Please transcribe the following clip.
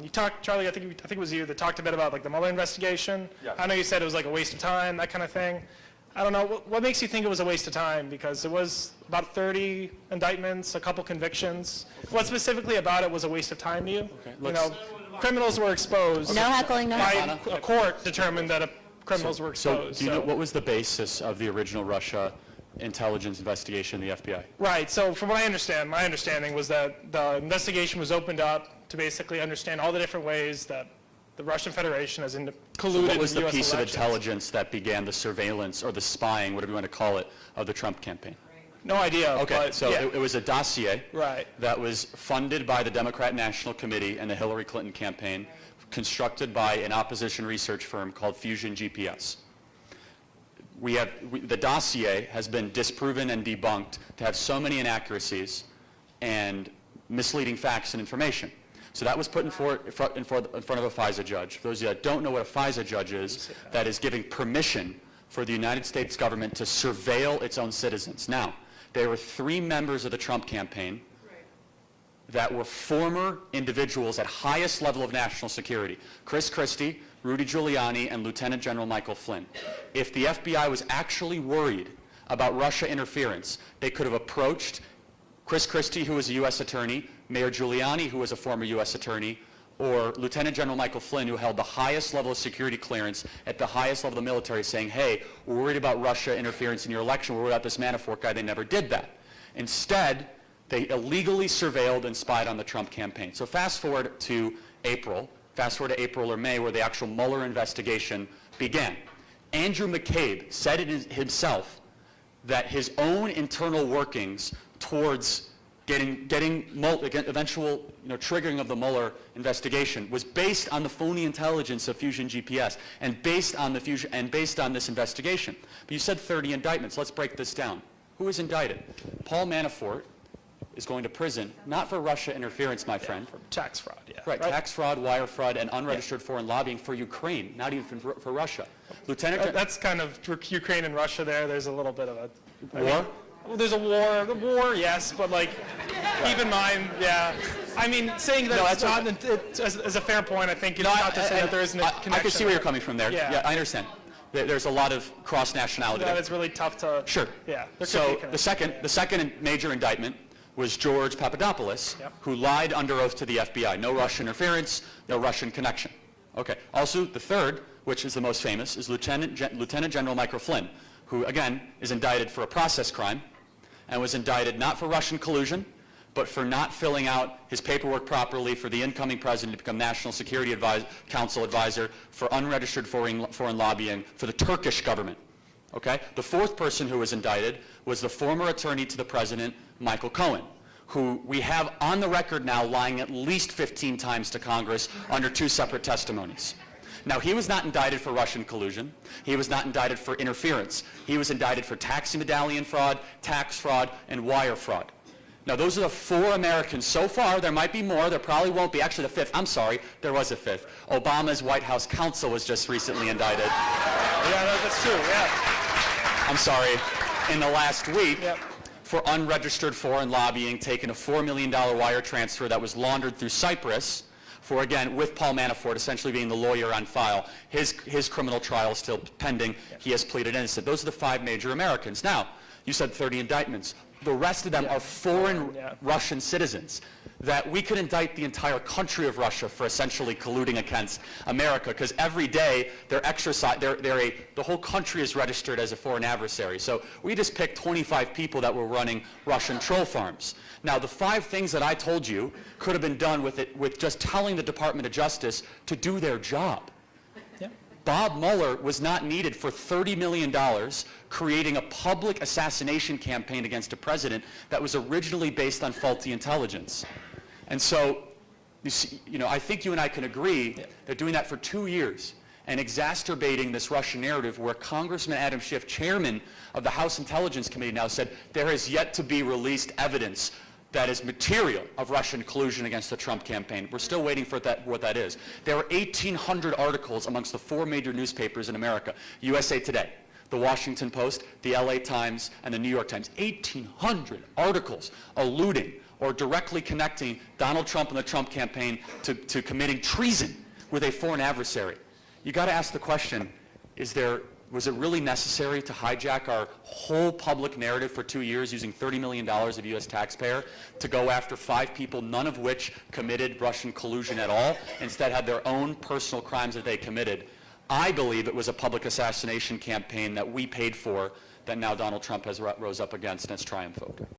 You talked, Charlie, I think it was you that talked a bit about like the Mueller investigation. Yeah. I know you said it was like a waste of time, that kind of thing. I don't know, what makes you think it was a waste of time? Because it was about 30 indictments, a couple convictions. What specifically about it was a waste of time to you? Okay, You know, criminals were exposed. No heckling, no heckling. A court determined that criminals were So exposed. do you know what was the basis of the original Russia intelligence investigation in the FBI? Right, so from what I understand, my understanding was that the investigation was opened up to basically understand all the different ways that the Russian Federation has colluded What was with the US piece of elections. intelligence that began the surveillance or the spying, whatever you want to call it, of the Trump campaign? No idea. Okay, but so yeah. it was a dossier Right. that was funded by the Democrat National Committee and the Hillary Clinton campaign, constructed by an opposition research firm called Fusion GPS. The dossier has been disproven and debunked to have so many inaccuracies and misleading facts and information. So that was put in front of a FISA judge. For those of you that don't know what a FISA judge is, that is giving permission for the United States government to surveil its own citizens. Now, there were 3 members of the Trump campaign that were former individuals at highest level of national security: Chris Christie, Rudy Giuliani, and Lieutenant General Michael Flynn. If the FBI was actually worried about Russia interference, they could have approached Chris Christie, who was a U.S. attorney, Mayor Giuliani, who was a former U.S. attorney, or Lieutenant General Michael Flynn, who held the highest level of security clearance at the highest level of the military, saying, hey, we're worried about Russia interference in your election, we're worried about this Manafort guy. They never did that. Instead, they illegally surveilled and spied on the Trump campaign. So fast forward to April or May, where the actual Mueller investigation began. Andrew McCabe said it himself that his own internal workings towards getting eventual triggering of the Mueller investigation was based on the phony intelligence of Fusion GPS and based on this investigation. But you said 30 indictments. Let's break this down. Who is indicted? Paul Manafort is going to prison, not for Russia interference, my friend. For tax fraud, yeah. Right, tax fraud, wire fraud, and unregistered foreign lobbying for Ukraine, not even for Russia. That's kind of Ukraine and Russia there. There's a little bit of a... War? Well, there's a war. The war, yes, but like, keep in mind, yeah. I mean, saying that it's not, as a fair point, I think it's not to say that there isn't a connection. I can see where you're coming from there. Yeah. I understand. There's a lot of cross-nationality there. It's really tough to... Sure. Yeah. So the second major indictment was George Papadopoulos, who lied under oath to the FBI. No Russian interference, no Russian connection. Okay. Also, the third, which is the most famous, is Lieutenant General Michael Flynn, who, again, is indicted for a process crime and was indicted not for Russian collusion, but for not filling out his paperwork properly for the incoming president to become National Security Council advisor for unregistered foreign lobbying for the Turkish government. Okay? The fourth person who was indicted was the former attorney to the president, Michael Cohen, who we have on the record now lying at least 15 times to Congress under 2 separate testimonies. Now, he was not indicted for Russian collusion. He was not indicted for interference. He was indicted for taxi medallion fraud, tax fraud, and wire fraud. Now, those are the 4 Americans so far. There might be more. There probably won't be. Actually, the 5th. I'm sorry. There was a 5th. Obama's White House counsel was just recently indicted. Yeah, that's true, yeah. I'm sorry. In the last week, for unregistered foreign lobbying, taking a $4 million wire transfer that was laundered through Cyprus, for, again, with Paul Manafort essentially being the lawyer on file. His criminal trial is still pending. He has pleaded innocent. Those are the 5 major Americans. Now, you said 30 indictments. The rest of them are foreign Russian citizens that we could indict the entire country of Russia for essentially colluding against America, because every day the whole country is registered as a foreign adversary. So we just picked 25 people that were running Russian troll farms. Now, the 5 things that I told you could have been done with just telling the Department of Justice to do their job. Bob Mueller was not needed for $30 million creating a public assassination campaign against a president that was originally based on faulty intelligence. And so, I think you and I can agree that doing that for 2 years and exacerbating this Russian narrative, where Congressman Adam Schiff, chairman of the House Intelligence Committee, now said there has yet to be released evidence that is material of Russian collusion against the Trump campaign. We're still waiting for what that is. There are 1,800 articles amongst the 4 major newspapers in America: USA Today, the Washington Post, the LA Times, and the New York Times. 1,800 articles alluding or directly connecting Donald Trump and the Trump campaign to committing treason with a foreign adversary. You got to ask the question, was it really necessary to hijack our whole public narrative for 2 years using $30 million of U.S. taxpayer to go after 5 people, none of which committed Russian collusion at all, instead had their own personal crimes that they committed? I believe it was a public assassination campaign that we paid for that now Donald Trump has rose up against and it's triumphed over.